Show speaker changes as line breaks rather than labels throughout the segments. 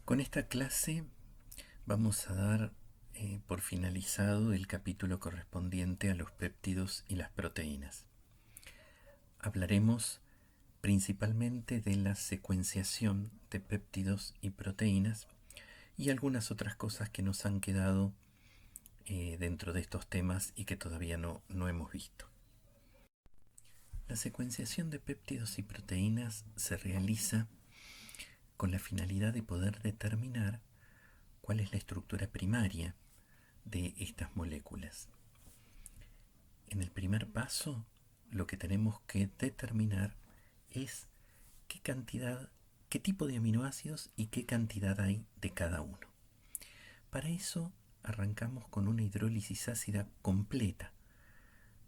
Con esta clase vamos a dar por finalizado el capítulo correspondiente a los péptidos y las proteínas. Hablaremos principalmente de la secuenciación de péptidos y proteínas y algunas otras cosas que nos han quedado dentro de estos temas y que todavía no hemos visto. La secuenciación de péptidos y proteínas se realiza con la finalidad de poder determinar cuál es la estructura primaria de estas moléculas. En el primer paso, lo que tenemos que determinar es qué tipo de aminoácidos y qué cantidad hay de cada uno. Para eso arrancamos con una hidrólisis ácida completa,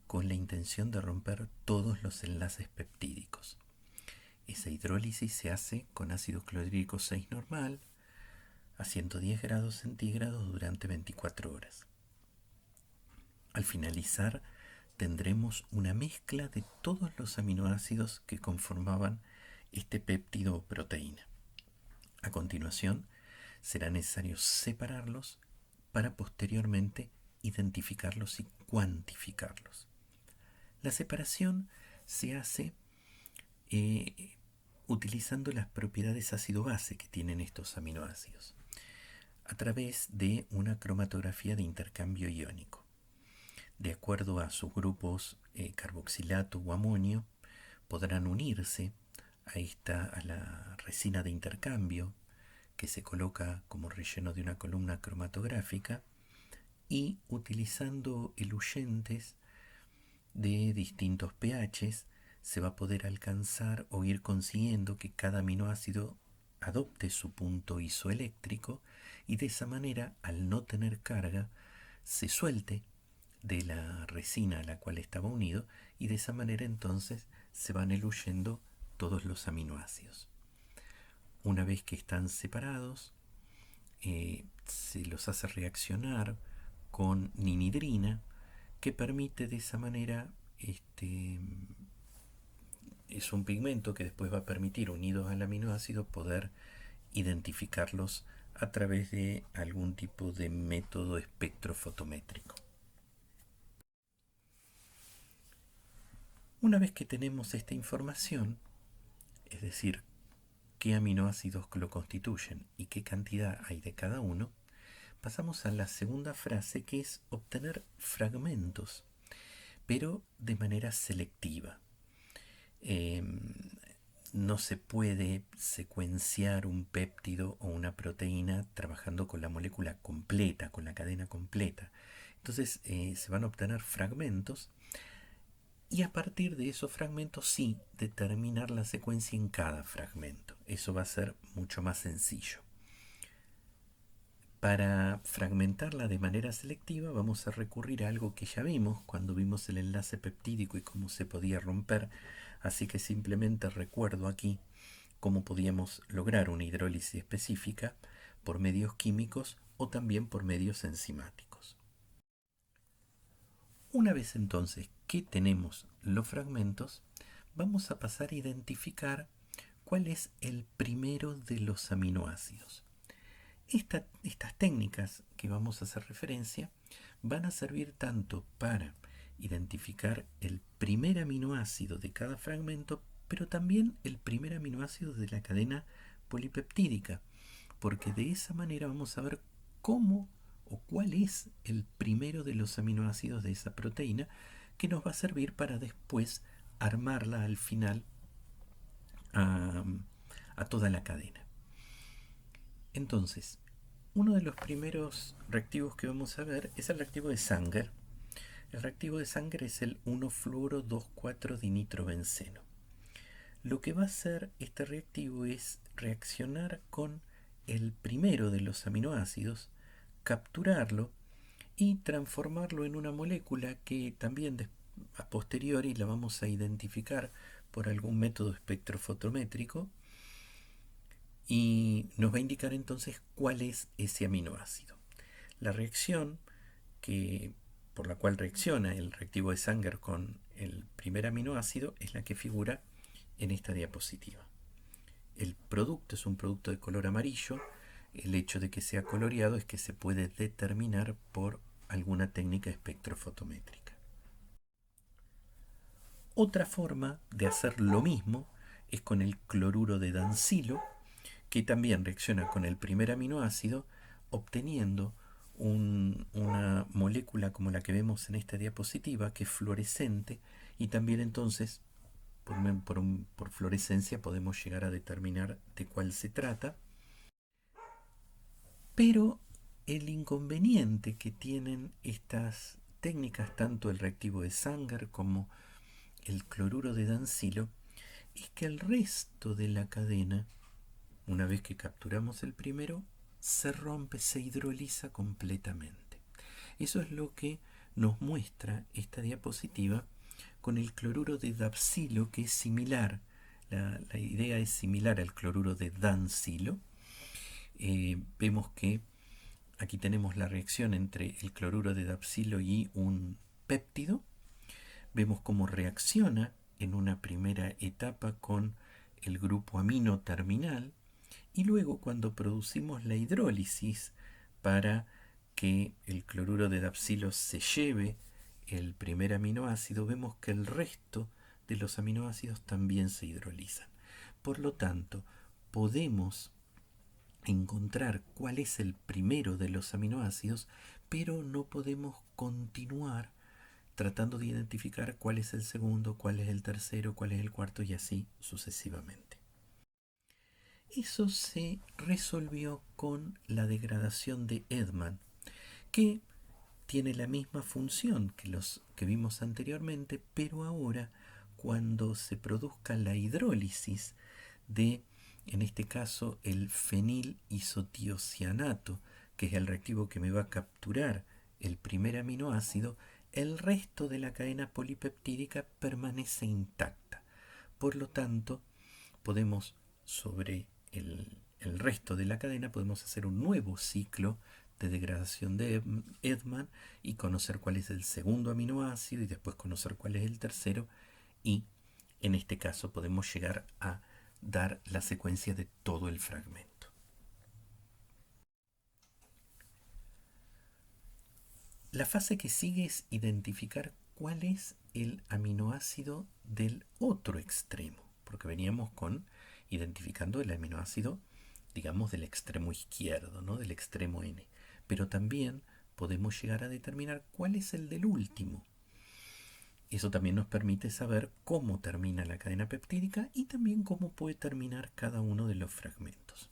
con la intención de romper todos los enlaces peptídicos. Esa hidrólisis se hace con ácido clorhídrico 6 normal a 110 grados centígrados durante 24 horas. Al finalizar, tendremos una mezcla de todos los aminoácidos que conformaban este péptido o proteína. A continuación, será necesario separarlos para posteriormente identificarlos y cuantificarlos. La separación se hace utilizando las propiedades ácido-base que tienen estos aminoácidos a través de una cromatografía de intercambio iónico. De acuerdo a sus grupos carboxilato o amonio, podrán unirse a la resina de intercambio que se coloca como relleno de una columna cromatográfica y utilizando eluyentes de distintos pHs se va a poder alcanzar o ir consiguiendo que cada aminoácido adopte su punto isoeléctrico y de esa manera, al no tener carga, se suelte de la resina a la cual estaba unido y de esa manera entonces se van eluyendo todos los aminoácidos. Una vez que están separados, se los hace reaccionar con ninhidrina que permite de esa manera es un pigmento que después va a permitir, unidos al aminoácido, poder identificarlos a través de algún tipo de método espectrofotométrico. Una vez que tenemos esta información, es decir, qué aminoácidos lo constituyen y qué cantidad hay de cada uno, pasamos a la segunda frase, que es obtener fragmentos, pero de manera selectiva. No se puede secuenciar un péptido o una proteína trabajando con la molécula completa, con la cadena completa. Entonces se van a obtener fragmentos y a partir de esos fragmentos sí determinar la secuencia en cada fragmento. Eso va a ser mucho más sencillo. Para fragmentarla de manera selectiva vamos a recurrir a algo que ya vimos cuando vimos el enlace peptídico y cómo se podía romper, así que simplemente recuerdo aquí cómo podíamos lograr una hidrólisis específica por medios químicos o también por medios enzimáticos. Una vez entonces que tenemos los fragmentos, vamos a pasar a identificar cuál es el primero de los aminoácidos. Estas técnicas que vamos a hacer referencia van a servir tanto para identificar el primer aminoácido de cada fragmento, pero también el primer aminoácido de la cadena polipeptídica, porque de esa manera vamos a ver cómo o cuál es el primero de los aminoácidos de esa proteína que nos va a servir para después armarla al final a toda la cadena. Entonces, uno de los primeros reactivos que vamos a ver es el reactivo de Sanger. El reactivo de Sanger es el 1-fluoro-2,4-dinitrobenceno. Lo que va a hacer este reactivo es reaccionar con el primero de los aminoácidos, capturarlo y transformarlo en una molécula que también a posteriori la vamos a identificar por algún método espectrofotométrico y nos va a indicar entonces cuál es ese aminoácido. La reacción por la cual reacciona el reactivo de Sanger con el primer aminoácido es la que figura en esta diapositiva. El producto es un producto de color amarillo, el hecho de que sea coloreado es que se puede determinar por alguna técnica espectrofotométrica. Otra forma de hacer lo mismo es con el cloruro de dancilo, que también reacciona con el primer aminoácido, obteniendo una molécula como la que vemos en esta diapositiva, que es fluorescente, y también entonces por fluorescencia podemos llegar a determinar de cuál se trata. Pero el inconveniente que tienen estas técnicas, tanto el reactivo de Sanger como el cloruro de dancilo, es que el resto de la cadena, una vez que capturamos el primero, se rompe, se hidroliza completamente. Eso es lo que nos muestra esta diapositiva con el cloruro de dapsilo, que es similar. La idea es similar al cloruro de dancilo. Vemos que aquí tenemos la reacción entre el cloruro de dapsilo y un péptido. Vemos cómo reacciona en una primera etapa con el grupo amino terminal, y luego cuando producimos la hidrólisis para que el cloruro de dapsilo se lleve el primer aminoácido, vemos que el resto de los aminoácidos también se hidrolizan. Por lo tanto, podemos encontrar cuál es el primero de los aminoácidos, pero no podemos continuar tratando de identificar cuál es el segundo, cuál es el tercero, cuál es el cuarto y así sucesivamente. Eso se resolvió con la degradación de Edman, que tiene la misma función que los que vimos anteriormente, pero ahora cuando se produzca la hidrólisis de, en este caso, el fenilisotiocianato, que es el reactivo que me va a capturar el primer aminoácido, el resto de la cadena polipeptídica permanece intacta. Por lo tanto, podemos sobre el resto de la cadena podemos hacer un nuevo ciclo de degradación de Edman y conocer cuál es el segundo aminoácido y después conocer cuál es el tercero, y en este caso podemos llegar a dar la secuencia de todo el fragmento. La fase que sigue es identificar cuál es el aminoácido del otro extremo, porque veníamos con identificando el aminoácido, digamos, del extremo izquierdo, ¿no? Del extremo N. Pero también podemos llegar a determinar cuál es el del último. Eso también nos permite saber cómo termina la cadena peptídica y también cómo puede terminar cada uno de los fragmentos.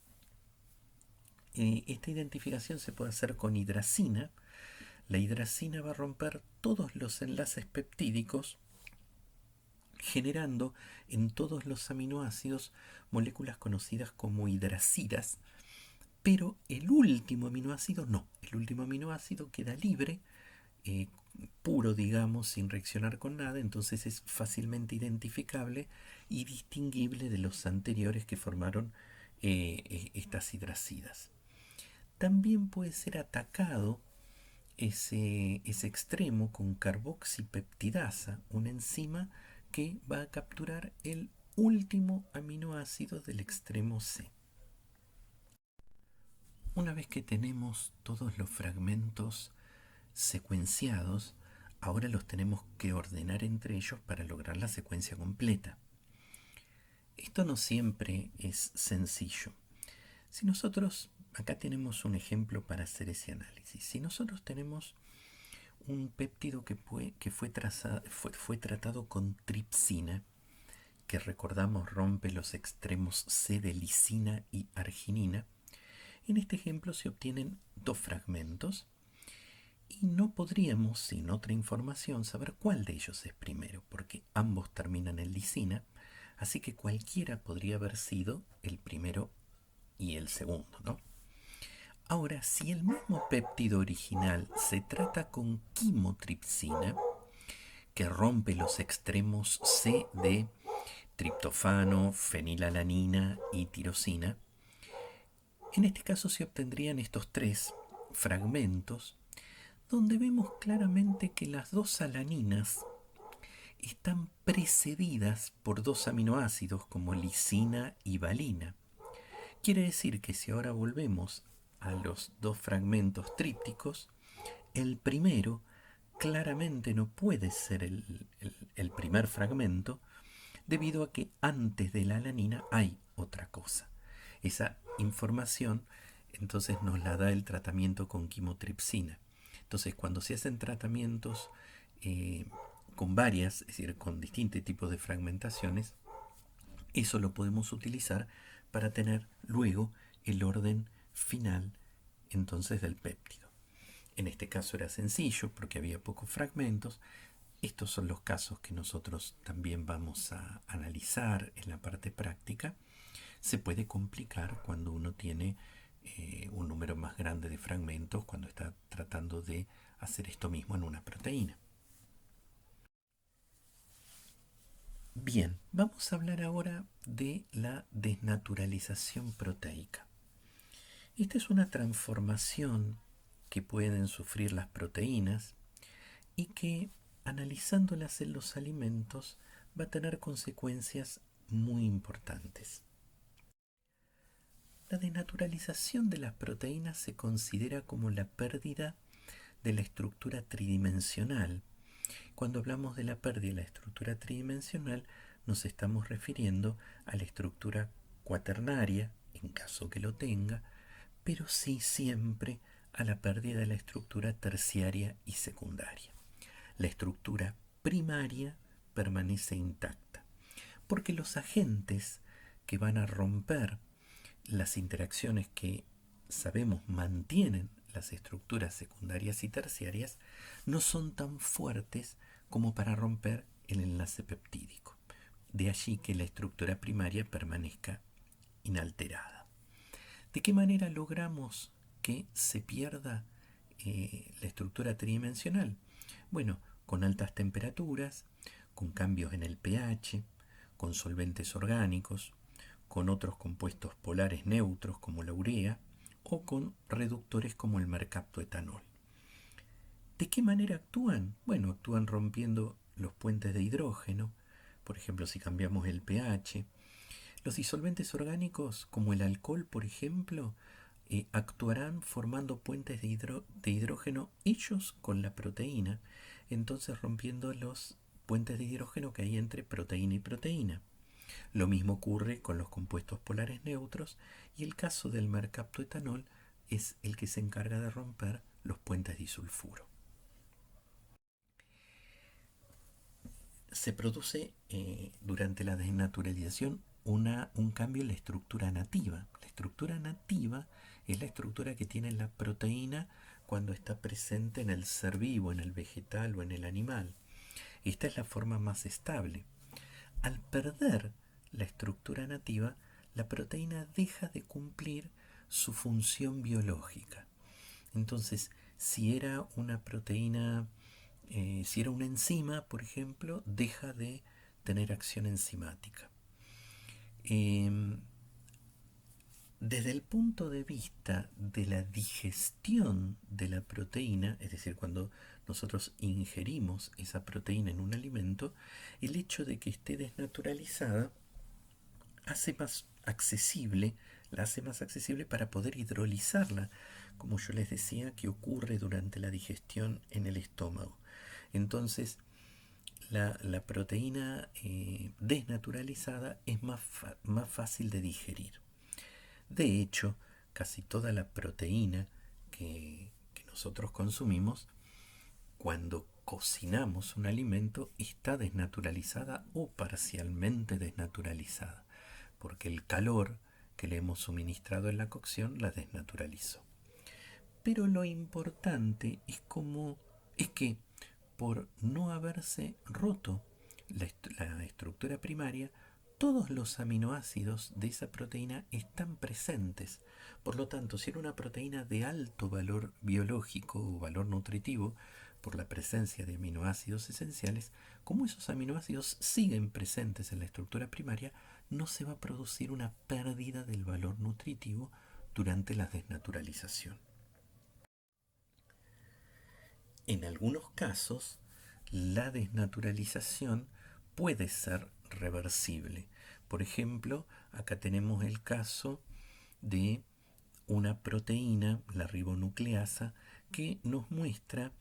Esta identificación se puede hacer con hidracina. La hidracina va a romper todos los enlaces peptídicos, generando en todos los aminoácidos moléculas conocidas como hidracidas, pero el último aminoácido no. El último aminoácido queda libre, puro, digamos, sin reaccionar con nada, entonces es fácilmente identificable y distinguible de los anteriores que formaron estas hidracidas. También puede ser atacado ese extremo con carboxipeptidasa, una enzima que va a capturar el último aminoácido del extremo C. Una vez que tenemos todos los fragmentos secuenciados, ahora los tenemos que ordenar entre ellos para lograr la secuencia completa. Esto no siempre es sencillo. Si nosotros, acá tenemos un ejemplo para hacer ese análisis. Si nosotros tenemos un péptido que fue tratado con tripsina, que recordamos rompe los extremos C de lisina y arginina, en este ejemplo se obtienen dos fragmentos y no podríamos, sin otra información, saber cuál de ellos es primero, porque ambos terminan en lisina, así que cualquiera podría haber sido el primero y el segundo, ¿no? Ahora, si el mismo péptido original se trata con quimotripsina, que rompe los extremos C de triptofano, fenilalanina y tirosina, en este caso se obtendrían estos tres fragmentos, donde vemos claramente que las dos alaninas están precedidas por dos aminoácidos como lisina y valina. Quiere decir que si ahora volvemos a los dos fragmentos trípticos, el primero claramente no puede ser el primer fragmento, debido a que antes de la alanina hay otra cosa. Esa información entonces nos la da el tratamiento con quimotripsina. Entonces, cuando se hacen tratamientos con varias, es decir, con distintos tipos de fragmentaciones, eso lo podemos utilizar para tener luego el orden final entonces del péptido. En este caso era sencillo porque había pocos fragmentos. Estos son los casos que nosotros también vamos a analizar en la parte práctica. Se puede complicar cuando uno tiene un número más grande de fragmentos, cuando está tratando de hacer esto mismo en una proteína. Bien, vamos a hablar ahora de la desnaturalización proteica. Esta es una transformación que pueden sufrir las proteínas y que, analizándolas en los alimentos, va a tener consecuencias muy importantes. La desnaturalización de las proteínas se considera como la pérdida de la estructura tridimensional. Cuando hablamos de la pérdida de la estructura tridimensional, nos estamos refiriendo a la estructura cuaternaria, en caso que lo tenga, pero sí siempre a la pérdida de la estructura terciaria y secundaria. La estructura primaria permanece intacta, porque los agentes que van a romper las interacciones que sabemos mantienen las estructuras secundarias y terciarias no son tan fuertes como para romper el enlace peptídico. De allí que la estructura primaria permanezca inalterada. ¿De qué manera logramos que se pierda la estructura tridimensional? Bueno, con altas temperaturas, con cambios en el pH, con solventes orgánicos, con otros compuestos polares neutros como la urea o con reductores como el mercaptoetanol. ¿De qué manera actúan? Bueno, actúan rompiendo los puentes de hidrógeno, por ejemplo, si cambiamos el pH. Los disolventes orgánicos, como el alcohol, por ejemplo, actuarán formando puentes de hidrógeno ellos con la proteína, entonces rompiendo los puentes de hidrógeno que hay entre proteína y proteína. Lo mismo ocurre con los compuestos polares neutros y el caso del mercaptoetanol es el que se encarga de romper los puentes disulfuro. Se produce durante la desnaturalización un cambio en la estructura nativa. La estructura nativa es la estructura que tiene la proteína cuando está presente en el ser vivo, en el vegetal o en el animal. Esta es la forma más estable. Al perder la estructura nativa, la proteína deja de cumplir su función biológica. Entonces, si era una proteína, si era una enzima, por ejemplo, deja de tener acción enzimática. Desde el punto de vista de la digestión de la proteína, es decir, cuando nosotros ingerimos esa proteína en un alimento, el hecho de que esté desnaturalizada hace más accesible, la hace más accesible para poder hidrolizarla, como yo les decía, que ocurre durante la digestión en el estómago. Entonces, la proteína desnaturalizada es más fácil de digerir. De hecho, casi toda la proteína que nosotros consumimos, cuando cocinamos un alimento, está desnaturalizada o parcialmente desnaturalizada, porque el calor que le hemos suministrado en la cocción la desnaturalizó. Pero lo importante es que por no haberse roto la estructura primaria, todos los aminoácidos de esa proteína están presentes. Por lo tanto, si era una proteína de alto valor biológico o valor nutritivo, por la presencia de aminoácidos esenciales, como esos aminoácidos siguen presentes en la estructura primaria, no se va a producir una pérdida del valor nutritivo durante la desnaturalización. En algunos casos, la desnaturalización puede ser reversible. Por ejemplo, acá tenemos el caso de una proteína, la ribonucleasa, que nos muestra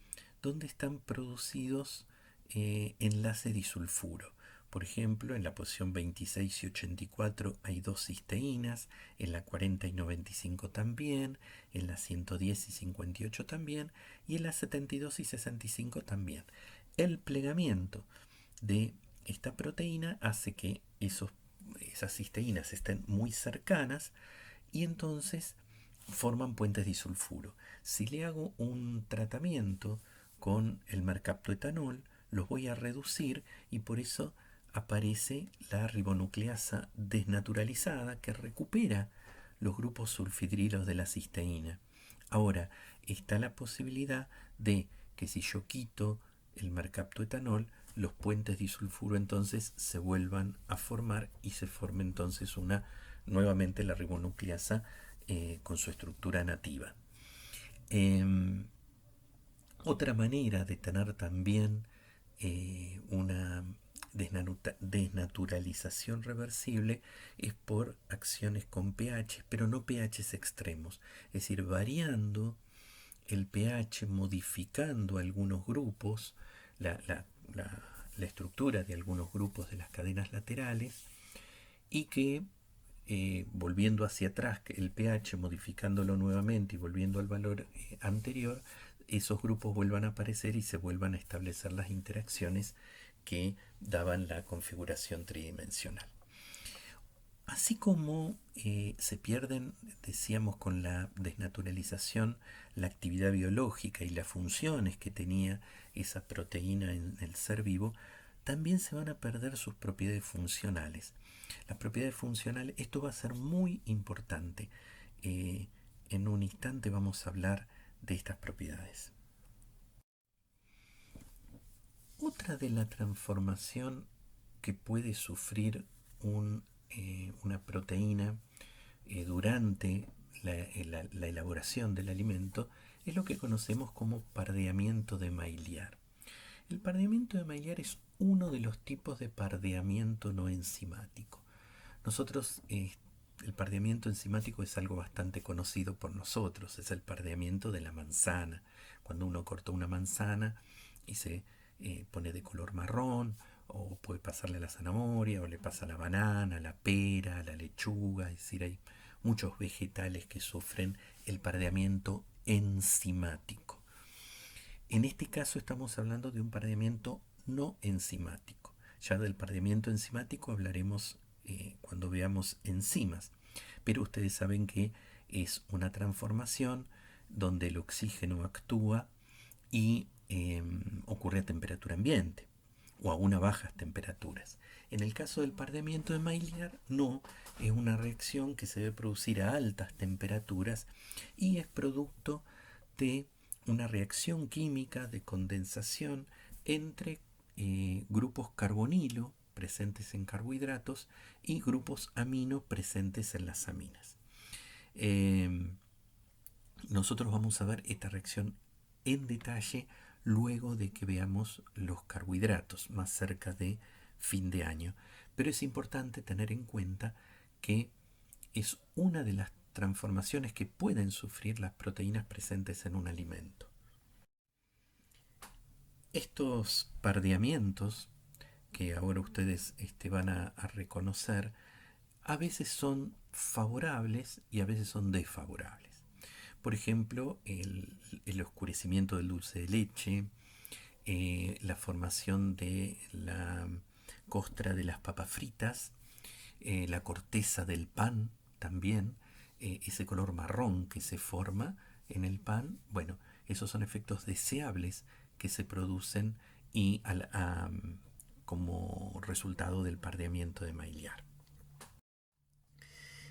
dónde están producidos enlaces disulfuro. Por ejemplo, en la posición 26 y 84 hay dos cisteínas, en la 40 y 95 también, en la 110 y 58 también, y en la 72 y 65 también. El plegamiento de esta proteína hace que esas cisteínas estén muy cercanas y entonces forman puentes disulfuro. Si le hago un tratamiento con el mercaptoetanol, los voy a reducir y por eso aparece la ribonucleasa desnaturalizada que recupera los grupos sulfidrilos de la cisteína. Ahora, está la posibilidad de que si yo quito el mercaptoetanol, los puentes disulfuro entonces se vuelvan a formar y se forme entonces nuevamente la ribonucleasa con su estructura nativa. Otra manera de tener también una desnaturalización reversible es por acciones con pH, pero no pHs extremos, es decir, variando el pH, modificando algunos grupos, la estructura de algunos grupos de las cadenas laterales y que volviendo hacia atrás el pH, modificándolo nuevamente y volviendo al valor anterior, esos grupos vuelvan a aparecer y se vuelvan a establecer las interacciones que daban la configuración tridimensional. Así como se pierden, decíamos, con la desnaturalización, la actividad biológica y las funciones que tenía esa proteína en el ser vivo, también se van a perder sus propiedades funcionales. Las propiedades funcionales, esto va a ser muy importante. En un instante vamos a hablar de estas propiedades. Otra de la transformación que puede sufrir una proteína durante la elaboración del alimento es lo que conocemos como pardeamiento de Maillard. El pardeamiento de Maillard es uno de los tipos de pardeamiento no enzimático. Nosotros, el pardeamiento enzimático es algo bastante conocido por nosotros, es el pardeamiento de la manzana. Cuando uno corta una manzana y se pone de color marrón, o puede pasarle a la zanahoria, o le pasa a la banana, a la pera, a la lechuga, es decir, hay muchos vegetales que sufren el pardeamiento enzimático. En este caso estamos hablando de un pardeamiento no enzimático. Ya del pardeamiento enzimático hablaremos cuando veamos enzimas, pero ustedes saben que es una transformación donde el oxígeno actúa y ocurre a temperatura ambiente o a unas bajas temperaturas. En el caso del pardeamiento de Maillard, no, es una reacción que se debe producir a altas temperaturas y es producto de una reacción química de condensación entre grupos carbonilo presentes en carbohidratos y grupos amino presentes en las aminas. Nosotros vamos a ver esta reacción en detalle luego de que veamos los carbohidratos más cerca de fin de año. Pero es importante tener en cuenta que es una de las transformaciones que pueden sufrir las proteínas presentes en un alimento. Estos pardeamientos que ahora ustedes van a reconocer, a veces son favorables y a veces son desfavorables. Por ejemplo, el oscurecimiento del dulce de leche, la formación de la costra de las papas fritas, la corteza del pan también, ese color marrón que se forma en el pan, bueno, esos son efectos deseables que se producen y como resultado del pardeamiento de Maillard.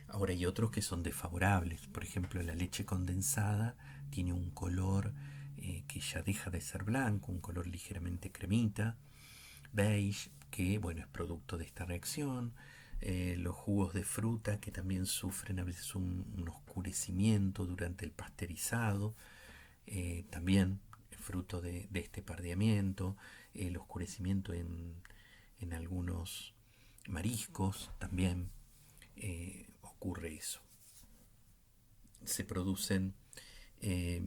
Ahora hay otros que son desfavorables, por ejemplo la leche condensada tiene un color que ya deja de ser blanco, un color ligeramente cremita, beige, que bueno, es producto de esta reacción. Los jugos de fruta que también sufren a veces un oscurecimiento durante el pasteurizado, también fruto de este pardeamiento. El oscurecimiento en algunos mariscos también ocurre eso. se producen eh,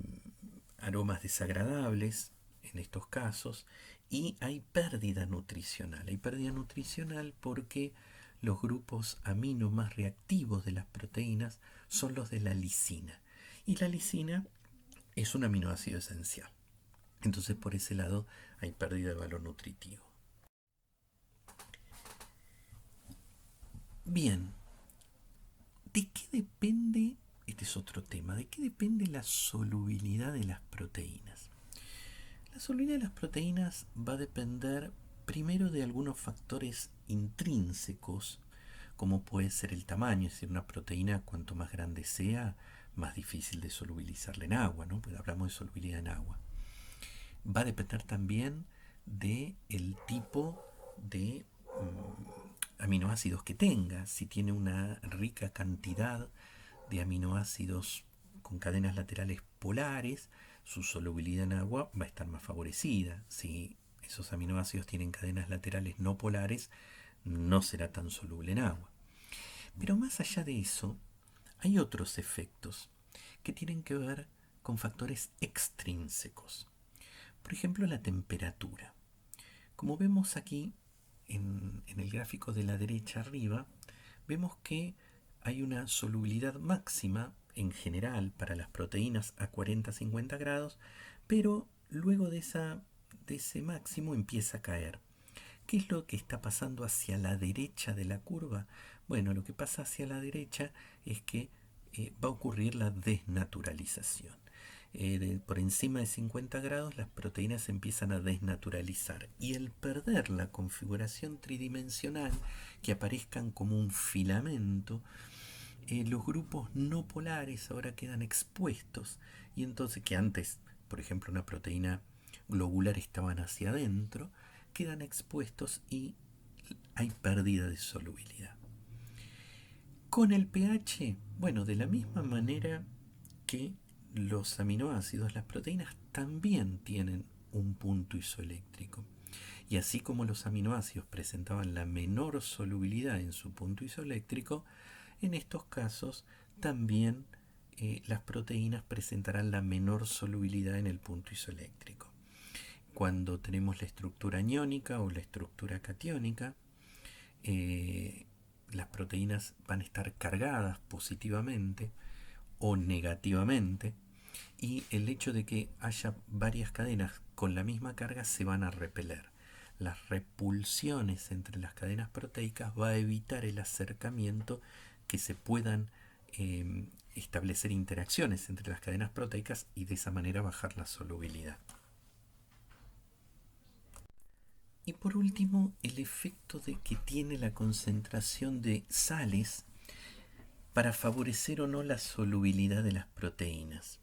aromas desagradables en estos casos y hay pérdida nutricional. Hay pérdida nutricional porque los grupos amino más reactivos de las proteínas son los de la lisina. Y la lisina es un aminoácido esencial. Entonces por ese lado hay pérdida de valor nutritivo. Bien, ¿de qué depende? Este es otro tema. ¿De qué depende la solubilidad de las proteínas? La solubilidad de las proteínas va a depender primero de algunos factores intrínsecos, como puede ser el tamaño, es decir, una proteína cuanto más grande sea, más difícil de solubilizarla en agua, ¿no? Pues hablamos de solubilidad en agua. Va a depender también del tipo de aminoácidos que tenga. Si tiene una rica cantidad de aminoácidos con cadenas laterales polares, su solubilidad en agua va a estar más favorecida. Si esos aminoácidos tienen cadenas laterales no polares, no será tan soluble en agua. Pero más allá de eso, hay otros efectos que tienen que ver con factores extrínsecos. Por ejemplo, la temperatura. Como vemos aquí en el gráfico de la derecha arriba, vemos que hay una solubilidad máxima en general para las proteínas a 40-50 grados, pero luego de ese máximo empieza a caer. ¿Qué es lo que está pasando hacia la derecha de la curva? Bueno, lo que pasa hacia la derecha es que va a ocurrir la desnaturalización. Por encima de 50 grados las proteínas se empiezan a desnaturalizar y el perder la configuración tridimensional, que aparezcan como un filamento, los grupos no polares ahora quedan expuestos y entonces que antes, por ejemplo, una proteína globular estaban hacia adentro, quedan expuestos y hay pérdida de solubilidad. Con el pH, bueno, de la misma manera que los aminoácidos, las proteínas también tienen un punto isoeléctrico. Y así como los aminoácidos presentaban la menor solubilidad en su punto isoeléctrico, en estos casos también las proteínas presentarán la menor solubilidad en el punto isoeléctrico. Cuando tenemos la estructura aniónica o la estructura catiónica, las proteínas van a estar cargadas positivamente o negativamente, y el hecho de que haya varias cadenas con la misma carga se van a repeler. Las repulsiones entre las cadenas proteicas va a evitar el acercamiento, que se puedan establecer interacciones entre las cadenas proteicas y de esa manera bajar la solubilidad. Y por último, el efecto de que tiene la concentración de sales para favorecer o no la solubilidad de las proteínas.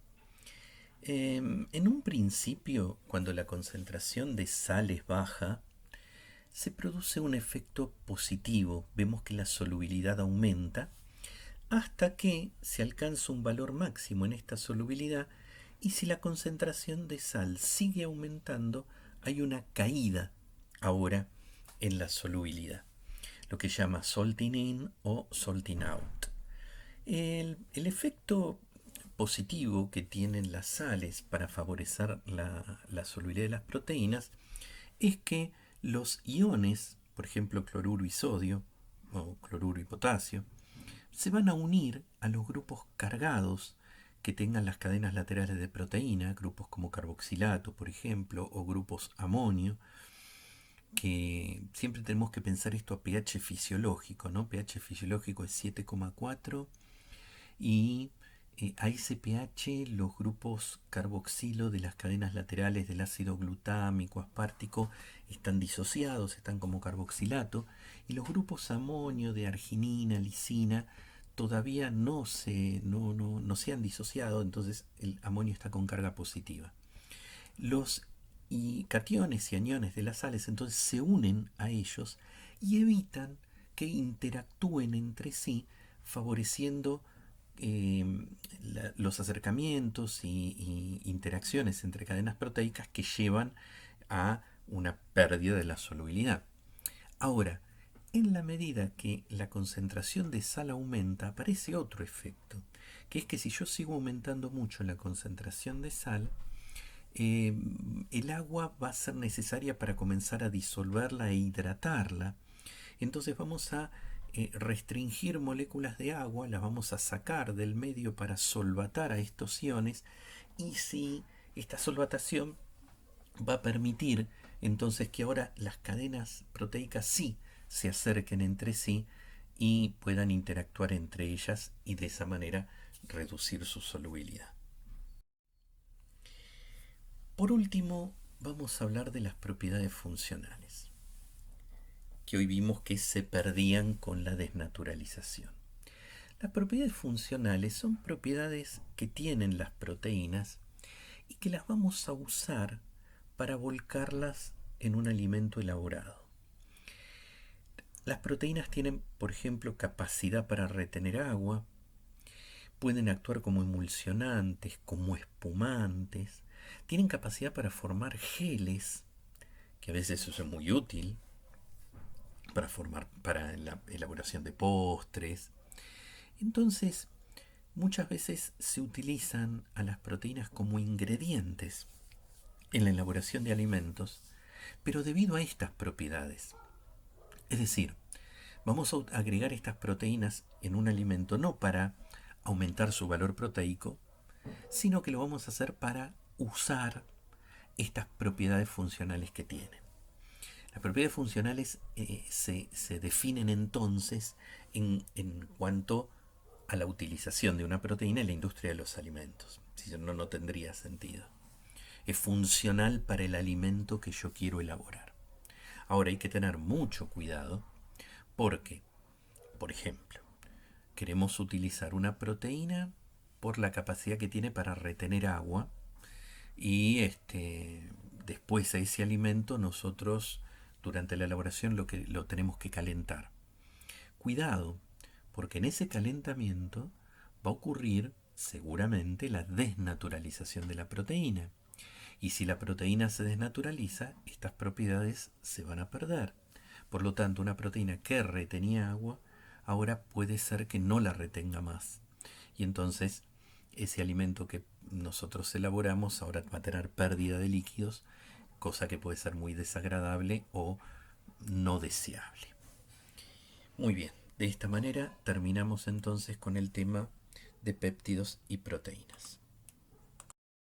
En un principio, cuando la concentración de sales baja, se produce un efecto positivo. Vemos que la solubilidad aumenta hasta que se alcanza un valor máximo en esta solubilidad, y si la concentración de sal sigue aumentando, hay una caída ahora en la solubilidad, lo que se llama salting in o salting out. El efecto positivo que tienen las sales para favorecer la solubilidad de las proteínas es que los iones, por ejemplo cloruro y sodio, o cloruro y potasio, se van a unir a los grupos cargados que tengan las cadenas laterales de proteína, grupos como carboxilato, por ejemplo, o grupos amonio, que siempre tenemos que pensar esto a pH fisiológico, ¿no? pH fisiológico es 7,4 y a ese pH los grupos carboxilo de las cadenas laterales del ácido glutámico, aspartico, están disociados, están como carboxilato, y los grupos amonio de arginina, lisina, todavía no se han disociado, entonces el amonio está con carga positiva. Los cationes y aniones de las sales entonces se unen a ellos y evitan que interactúen entre sí, favoreciendo los acercamientos y interacciones entre cadenas proteicas que llevan a una pérdida de la solubilidad. Ahora, En la medida que la concentración de sal aumenta, aparece otro efecto, que es que si yo sigo aumentando mucho la concentración de sal, eh, el agua va a ser necesaria para comenzar a disolverla e hidratarla. Entonces vamos a restringir moléculas de agua, las vamos a sacar del medio para solvatar a estos iones, y si esta solvatación va a permitir entonces que ahora las cadenas proteicas sí se acerquen entre sí y puedan interactuar entre ellas y de esa manera reducir su solubilidad. Por último, vamos a hablar de las propiedades funcionales, que hoy vimos que se perdían con la desnaturalización. Las propiedades funcionales son propiedades que tienen las proteínas y que las vamos a usar para volcarlas en un alimento elaborado. Las proteínas tienen, por ejemplo, capacidad para retener agua, pueden actuar como emulsionantes, como espumantes, tienen capacidad para formar geles, que a veces eso es muy útil para la elaboración de postres. Entonces, muchas veces se utilizan a las proteínas como ingredientes en la elaboración de alimentos, pero debido a estas propiedades. Es decir, vamos a agregar estas proteínas en un alimento no para aumentar su valor proteico, sino que lo vamos a hacer para usar estas propiedades funcionales que tienen. Las propiedades funcionales se definen entonces en cuanto a la utilización de una proteína en la industria de los alimentos. Si no, no tendría sentido. Es funcional para el alimento que yo quiero elaborar. Ahora hay que tener mucho cuidado porque, por ejemplo, queremos utilizar una proteína por la capacidad que tiene para retener agua y después a ese alimento nosotros durante la elaboración lo tenemos que calentar. Cuidado, porque en ese calentamiento va a ocurrir seguramente la desnaturalización de la proteína. Y si la proteína se desnaturaliza, estas propiedades se van a perder. Por lo tanto, una proteína que retenía agua, ahora puede ser que no la retenga más. Y entonces, ese alimento que nosotros elaboramos ahora va a tener pérdida de líquidos, cosa que puede ser muy desagradable o no deseable. Muy bien, de esta manera terminamos entonces con el tema de péptidos y proteínas.